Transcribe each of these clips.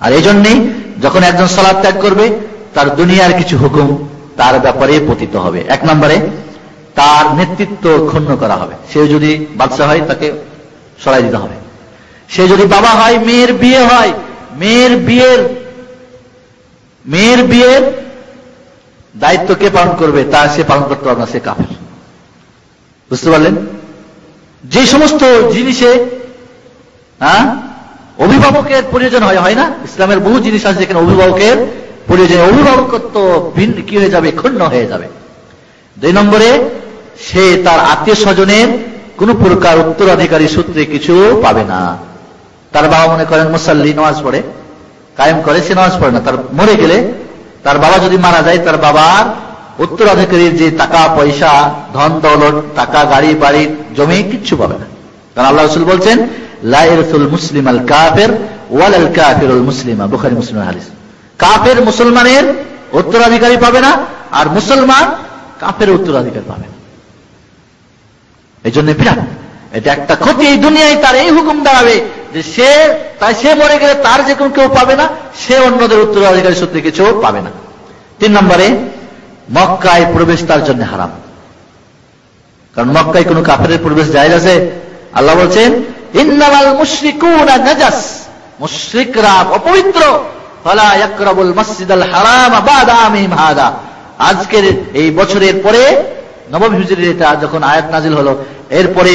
আর এই জন্যই যখন একজন সালাত ত্যাগ করবে তার দুনিয়ার কিছু হুকুম তার ব্যাপারে পতিত হবে। এক নম্বরে তার নেতৃত্ব ক্ষুণ্ণ করা হবে। সে যদি বাদশা হয় তাকে সরাই দিতে হবে। সে যদি বাবা হয়, মেয়ের বিয়ে হয়, মেয়ের বিয়ের দায়িত্ব কে পালন করবে তা সে পালন করতে পারবে না, সে কাফের। বুঝতে পারলেন? যে সমস্ত জিনিসে অভিভাবকের প্রয়োজন হয় না, ইসলামের বহু জিনিস আছে যেখানে অভিভাবকের প্রয়োজন, অভিভাবকত্ব কি হয়ে যাবে, ক্ষুণ্ণ হয়ে যাবে। 2 নম্বরে সে তার আত্মীয় স্বজনের কোন প্রকার উত্তরাধিকারী সূত্রে কিছু পাবে না। তার বাবা মনে করেন মুসাল্লি, নামাজ পড়ে, কায়েম করে, সে নামাজ পড়ে না, তার মরে গেলে তার বাবা যদি মারা যায় তার বাবার উত্তরাধিকারীর যে টাকা পয়সা, ধন দৌলত, টাকা, গাড়ি, বাড়ি, জমি কিচ্ছু পাবে না। কারণ আল্লাহ রাসূল বলছেন লা ইয়ারসুল মুসলিম আল কাফির ওয়ালাল কাফিরুল মুসলিমা, বুখারী মুসলিমের হাদিস। কাফের মুসলমানের উত্তরাধিকারী পাবে না, আর মুসলমান কাফের উত্তরাধিকারী পাবে না। এই জন্য বিরাট এটা একটা ক্ষতি। এই দুনিয়ায় তার এই হুকুম দাঁড়াবে যে সে মরে গেলে তার যে কেউ পাবে না, সে অন্যদের উত্তরাধিকারী সূত্রে কিছু পাবে না। 3 নম্বরে মক্কায় প্রবেশ তার জন্য হারাম। কারণ মক্কায় কোন কাফেরের প্রবেশ জায়েজ আছে? আল্লাহ বলছেন ইন্নামাল মুশরিকুনা নাজাস, মুশরিকরা অপবিত্র, ফালা ইয়াকরাবুল মাসজিদাল হারাম বাদা আমিহিম হাদা। আজকের এই বছরের পরে নববী হিজরির এটা যখন আয়াত নাজিল হলো, এরপরে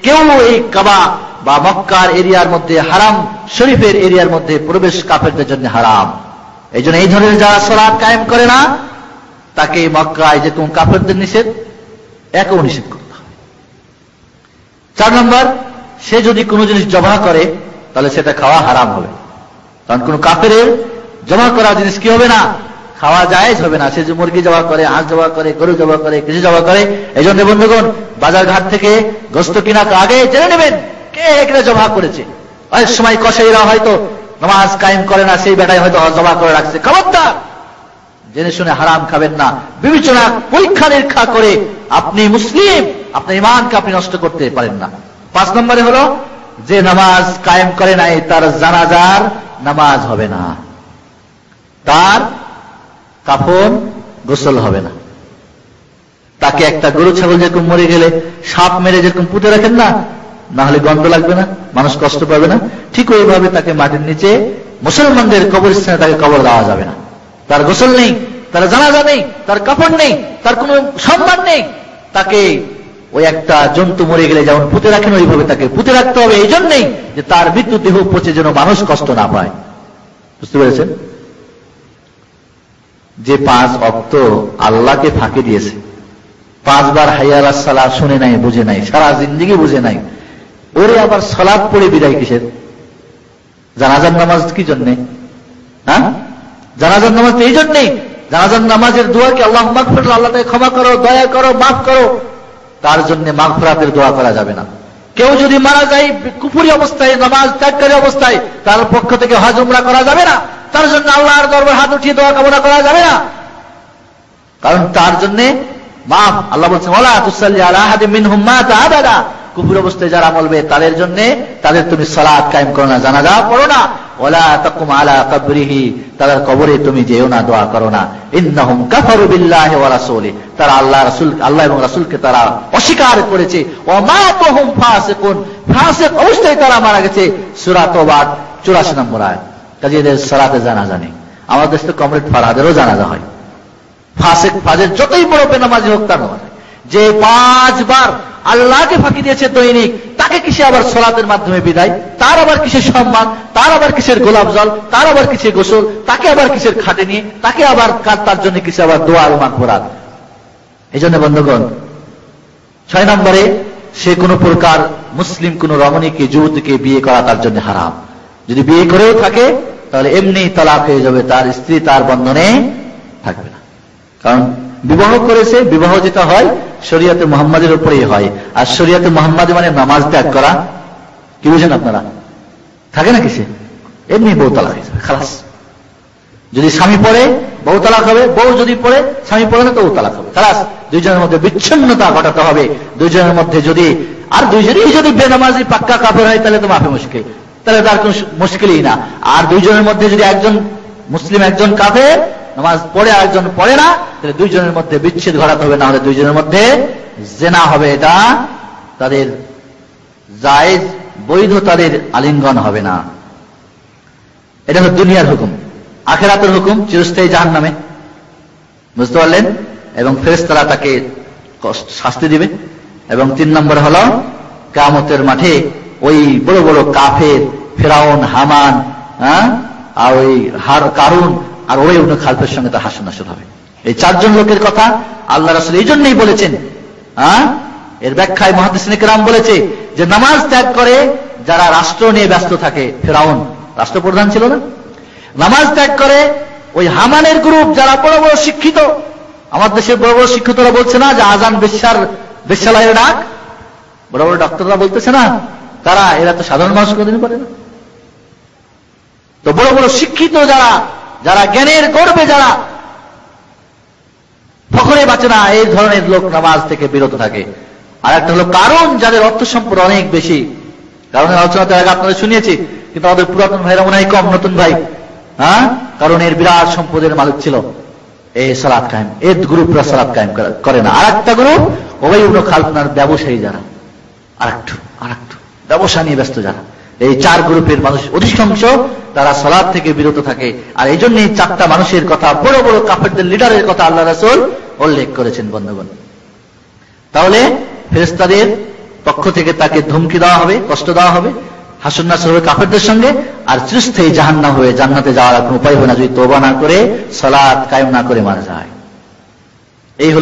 কেউ এই কাবা বা মক্কার এরিয়ার মধ্যে, হারাম শরীফের এরিয়ার মধ্যে প্রবেশ কাফেরদের জন্য হারাম। এই জন্য এই ধরনের যারা সালাত কায়েম করে না তাকে মক্কায় যে কোন কাফেরদের নিষেধ, একও নিষেধ করতে হবে। 4 নম্বর, সে যদি কোনো জিনিস জবাহ করে তাহলে সেটা খাওয়া হারাম হবে। কারণ কোন কাফেরের জমা করা জিনিস কি হবে না, খাওয়া জায়েজ হবে না। সে যে মুরগি জবাহ করে, হাঁস জবাহ করে, গরু জবাহ করে, কিছু জবাহ করে। এই জন্য বন্ধুগণ, বাজার ঘাট থেকে গোস্ত কিনা আগে জেনে নেবেন কে এখানে জবাহ করেছে। অনেক সময় কসাইরা হয়তো নামাজ কায়েম করে না, সেই বেটায় হয়তো জবাহ করে রাখছে। খবরদার, জেনে শুনে হারাম খাবেন না। বিবেচনা পরীক্ষা নিরীক্ষা করে আপনি মুসলিম, আপনার ঈমানকে আপনি নষ্ট করতে পারেন না। 5 নম্বরে হলো যে নামাজ কায়েম করে নাই তার জানাজার নামাজ হবে না, তার কাফন গোসল হবে না। তাকে একটা গরু ছাগল যেরকম মরে গেলে সাপ মেরে যেরকম পুঁতে রাখেন না, না হলে গন্ধ লাগবে না, মানুষ কষ্ট পাবে না, ঠিক ওইভাবে তাকে মাটির নিচে মুসলমানদের কবরস্থানে তাকে কবর দেওয়া যাবে না। তার গোসল নেই, তার জানাজা নেই, তার কাফন নেই, তার কোনো সম্মান নেই। তাকে ওই একটা জন্তু মরে গেলে যেমন পুঁতে রাখেন ওইভাবে তাকে পুঁতে রাখতে হবে। এই জন্যই যে তার মৃত্যু দেহ পচে যেন মানুষ কষ্ট না পায়। বুঝতে পেরেছেন? যে 5 ওয়াক্ত আল্লাহকে ফাঁকি দিয়েছে, 5 বার হাইয়া আলাস সালাত শুনে নাই, বুঝে নাই, সারা জিন্দেগি বুঝে নাই, ওরে আবার সালাত পড়ে বিদায় কিসের? জানাজার নামাজ কি জন্যে? জানাজার নামাজ এই জন্যেই, জানাজার নামাজের দোয়া কি আল্লাহ মাগফির, আল্লাহ তাকে ক্ষমা করো, দয়া করো, মাফ করো, তার জন্য মাগফিরাতের দোয়া করা যাবে না। কেউ যদি মারা যায় কুফরি অবস্থায়, নামাজ ত্যাগকারী অবস্থায়, তার পক্ষ থেকে হজ উমরা করা যাবে না। তার জন্য আল্লাহর দরবারে হাত উঠিয়ে দোয়া কামনা করা যাবে না, কারণ তার জন্য মাফ। আল্লাহ বলছেন ওয়ালা তুসাল্লি আলা আহাদিন মিনহুম মাতা আবাদা, কুফর অবস্থায় যারা মরবে তাদের জন্য তাদের তুমি সালাত কায়েম করো না, জানাজা পড়ো না। ওয়ালা তাকুম আলা কবরিহি, তাদের কবরে তুমি যেও না, দোয়া করো না। ইন্নাহুম কাফারু বিল্লাহি ওয়া রাসূলি, তারা আল্লাহ এবং রাসূলকে তারা অস্বীকার করেছে। ওয়া মাতুহুম ফাসিকুন, ফাসিক অবস্থায় তারা মারা গেছে। সূরা তাওবা 84 নম্বর আয়াত। কাজে এদের সালাতে জানাজা নেই। আমাদের দেশে কমরেড ফারাদেরও জানাজা হয়। ফাসিক ফাজের যতই বড় বেনামাজি হোক তার নয়, যে 5 বার আল্লাহকে ফাঁকি দিয়েছে দৈনিক, তাকে কিসে আবার সালাতের মাধ্যমে বিদায়, তার আবার কিসের সম্মান, তার আবার কিসের গোলাপ জল, তার আবার কিসের গোসল, তাকে আবার কিসের খাটে নিয়ে, তাকে আবার তার জন্য কিসে আবার দোয়া আর মাগফিরাত। এই জন্য বন্ধুগণ, 6 নম্বরে সে কোন প্রকার মুসলিম কোন রমণীকে, যুবতীকে বিয়ে করা তার জন্য হারাম। যদি বিয়ে করেও থাকে তাহলে এমনি তালাক হয়ে যাবে, তার স্ত্রী তার বন্ধনে থাকবে না। কারণ বিবাহ করেছে, বিবাহ যেটা হয় শরিয়াতে মুহাম্মাদের উপরেই হয়। আর শরিয়াতে মুহাম্মাদি মানে নামাজ ত্যাগ করা, কি বুঝেন আপনারা? থাকে না কিসে, এমনি বউ তালাক হয়ে যাবে, খালাস। যদি স্বামী পড়ে বউ তালাক হবে, বউ যদি পড়ে স্বামী পড়ে না তো বউ তালাক হবে, খালাস। দুইজনের মধ্যে বিচ্ছিন্নতা ঘটাতে হবে। দুইজনের মধ্যে যদি, আর দুইজনই যদি বেনামাজি পাক্কা কাফের হয় তাহলে তো মাফি মুশকিল। তাহলে তার কোনো মুশকিলই না। আর দুইজনের মধ্যে যদি একজন মুসলিম একজন কাফের নামাজ পড়ে আর একজন পড়ে না, তাহলে দুইজনের মধ্যে বিচ্ছেদ ঘটাতে হবে, না হলে দুইজনের মধ্যে জেনা হবে। এটা তাদের জায়েজ বৈধ, তাদের আলিঙ্গন হবে না। এটা হলো দুনিয়ার হুকুম। আখিরাতের হুকুম চিরস্থায়ী জাহান্নামে, বুঝতে পারলেন? এবং ফেরেশতারা তাকে শাস্তি দিবে। এবং 3 নম্বর হলো কিয়ামতের মাঠে ওই বড় বড় কাফের ফিরাউন, হামান, আর ওই কারুন আর ওই ইবনে খালফের সঙ্গে তার হাসর নাসর হবে। এই 4 জন লোকের কথা আল্লাহ রাসূল এই জন্যই বলেছেন। এর ব্যাখ্যায় মুহাদ্দিসিনে কেরাম বলেছে যে নামাজ ত্যাগ করে যারা রাষ্ট্র নিয়ে ব্যস্ত থাকে, ফিরাউন রাষ্ট্রপ্রধান ছিল না, নামাজ ত্যাগ করে ওই হামানের গ্রুপ যারা বড় বড় শিক্ষিত, আমার দেশের বড় বড় শিক্ষিতরা বলছে না যে আজান বেশ্যালয়ের ডাক, বড় বড় ডক্টররা বলতেছে না, তারা এরা তো সাধারণ মানুষ কোনদিন করে না। তো বড় বড় শিক্ষিত যারা, যারা জ্ঞানের গর্বে, যারা ফখরে বাঁচে না, এই ধরনের লোক নামাজ থেকে বিরত থাকে। আর একটা হলো কারণ, যাদের অর্থ সম্পদ অনেক বেশি। কারণের আলোচনাতে আগে আপনাদের শুনিয়েছি, কিন্তু আমাদের পুরাতন ভাইরা মনে হয় কম, নতুন ভাই। কারণ এর বিরাট সম্পদের মালিক ছিল। এই সালাত কায়েম, এর গ্রুপরা সালাত কায়েম করে না। আর একটা গ্রুপ ওবাই ইবনে খালফার ব্যবসায়ী যারা, আরেকটু ব্যবসা নিয়ে ব্যস্ত যারা, এই 4 গ্রুপের মানুষ অধিকাংশ তারা সালাত থেকে বিরত থাকে। আর এই জন্য 4টা মানুষের কথা, বড় বড় কাফেরদের লিডারের কথা আল্লাহ রাসূল উল্লেখ করেছেন বন্ধুগণ। তাহলে ফেরেশতাদের পক্ষ থেকে তাকে ধমকি দেওয়া হবে, কষ্ট দেওয়া হবে, হাসর নাসর হবে কাফেরদের সঙ্গে, আর চিরস্থায়ী জাহান্নাম হয়ে জান্নাতে যাওয়ার কোনো উপায় হবে না যদি তওবা না করে সালাত কায়েম না করে মারা যায়। এই হলো